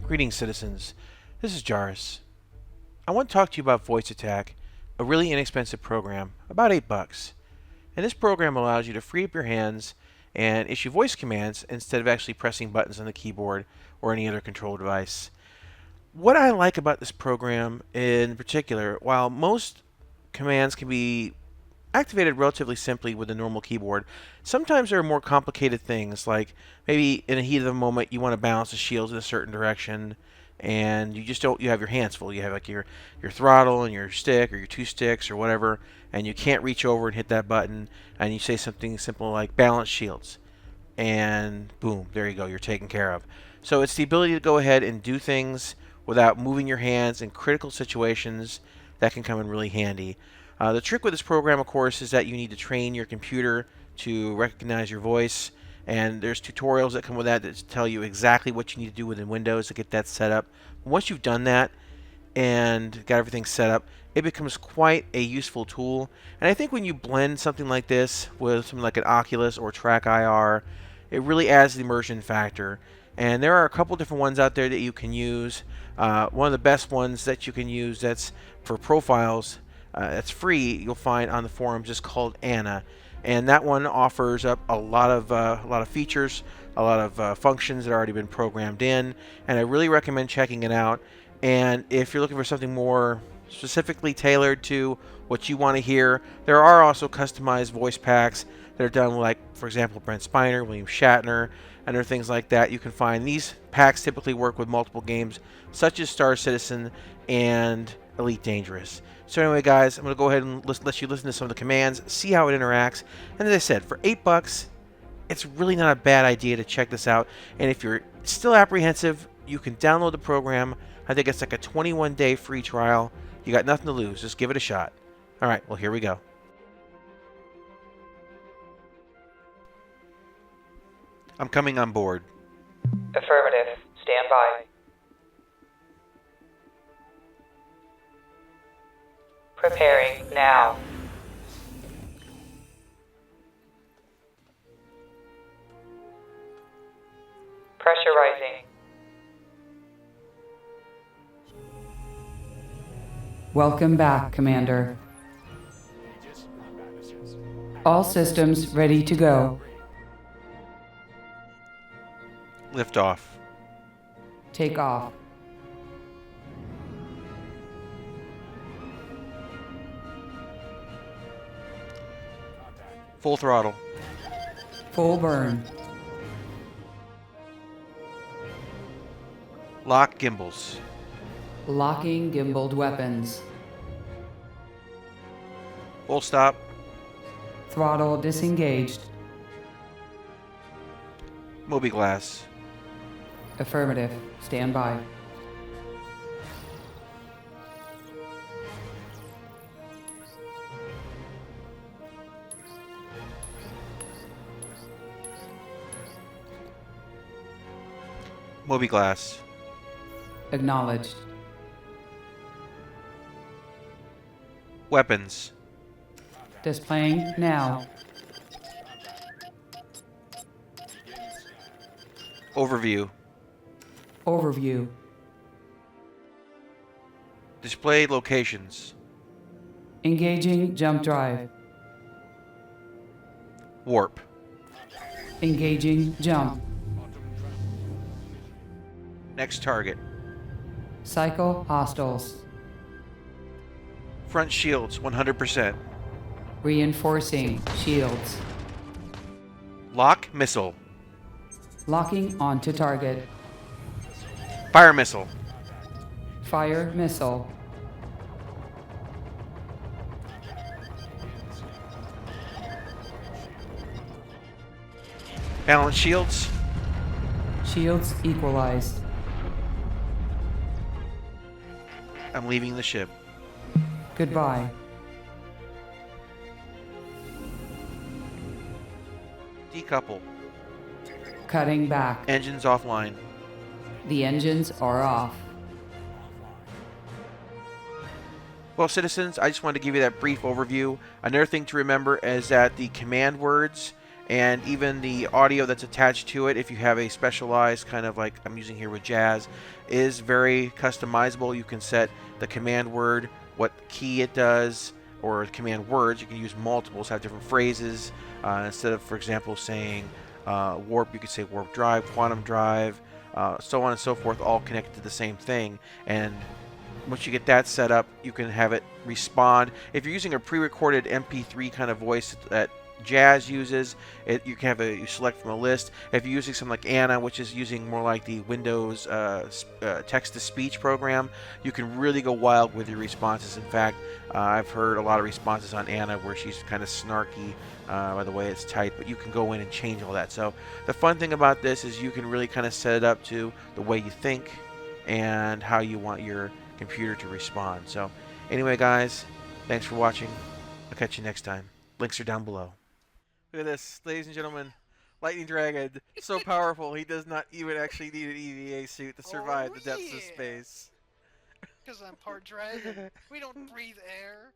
Greetings, citizens. This is Jarvis. I want to talk to you about Voice Attack, a really inexpensive program, about $8. And this program allows you to free up your hands and issue voice commands instead of actually pressing buttons on the keyboard or any other control device. What I like about this program in particular, while most commands can be activated relatively simply with a normal keyboard, sometimes there are more complicated things, like maybe in the heat of the moment you want to balance the shields in a certain direction and you have your hands full. You have like your throttle and your stick or your two sticks or whatever, and you can't reach over and hit that button, and you say something simple like balance shields, and boom, there you go, you're taken care of. So it's the ability to go ahead and do things without moving your hands in critical situations that can come in really handy. The trick with this program, of course, is that you need to train your computer to recognize your voice, and there's tutorials that come with that tell you exactly what you need to do within Windows to get that set up. Once you've done that and got everything set up, it becomes quite a useful tool. And I think when you blend something like this with something like an Oculus or Track IR, it really adds the immersion factor. And there are a couple different ones out there that you can use. One of the best ones that you can use that's for profiles, that's free, you'll find on the forums, is called A.N.N.A. And that one offers up a lot of features, a lot of functions that have already been programmed in, and I really recommend checking it out. And if you're looking for something more specifically tailored to what you want to hear, there are also customized voice packs that are done, like, for example, Brent Spiner, William Shatner, and other things like that. You can find these packs typically work with multiple games, such as Star Citizen and Elite Dangerous. So anyway, guys, I'm going to go ahead and let you listen to some of the commands, see how it interacts. And as I said, for $8, it's really not a bad idea to check this out. And if you're still apprehensive, you can download the program. I think it's like a 21-day free trial. You got nothing to lose. Just give it a shot. All right, well, here we go. I'm coming on board. Affirmative. Stand by. Preparing now. Pressurizing. Welcome back, Commander. All systems ready to go. Lift off. Take off. Full throttle. Full burn. Lock gimbals. Locking gimbaled weapons. Full stop. Throttle disengaged. Moby glass. Affirmative. Stand by. Moby glass. Acknowledged. Weapons. Displaying now. Overview. Overview. Display locations. Engaging jump drive. Warp. Engaging jump. Next target. Cycle hostiles. Front shields 100%. Reinforcing shields. Lock missile. Locking onto target. Fire missile. Fire missile. Balance shields. Shields equalized. I'm leaving the ship. Goodbye. Decouple. Cutting back. Engines offline. The engines are off. Well, citizens, I just wanted to give you that brief overview. Another thing to remember is that the command words and even the audio that's attached to it, if you have a specialized kind of like I'm using here with jazz, is very customizable. You can set the command word, what key it does, or command words. You can use multiples, have different phrases. Instead of, for example, saying warp, you could say warp drive, quantum drive, so on and so forth, all connected to the same thing. And once you get that set up, you can have it respond. If you're using a pre-recorded MP3 kind of voice that Jazz uses, you can have you select from a list. If you're using something like A.N.N.A, which is using more like the Windows text-to-speech program, you can really go wild with your responses. In fact, I've heard a lot of responses on A.N.N.A where she's kind of snarky by the way it's typed, but you can go in and change all that. So the fun thing about this is you can really kind of set it up to the way you think and how you want your computer to respond. So anyway, guys, thanks for watching. I'll catch you next time. Links are down below. Look at this, ladies and gentlemen. Lightning Dragon, so powerful, he does not even actually need an EVA suit to survive the depths of space. Because I'm part dragon. We don't breathe air.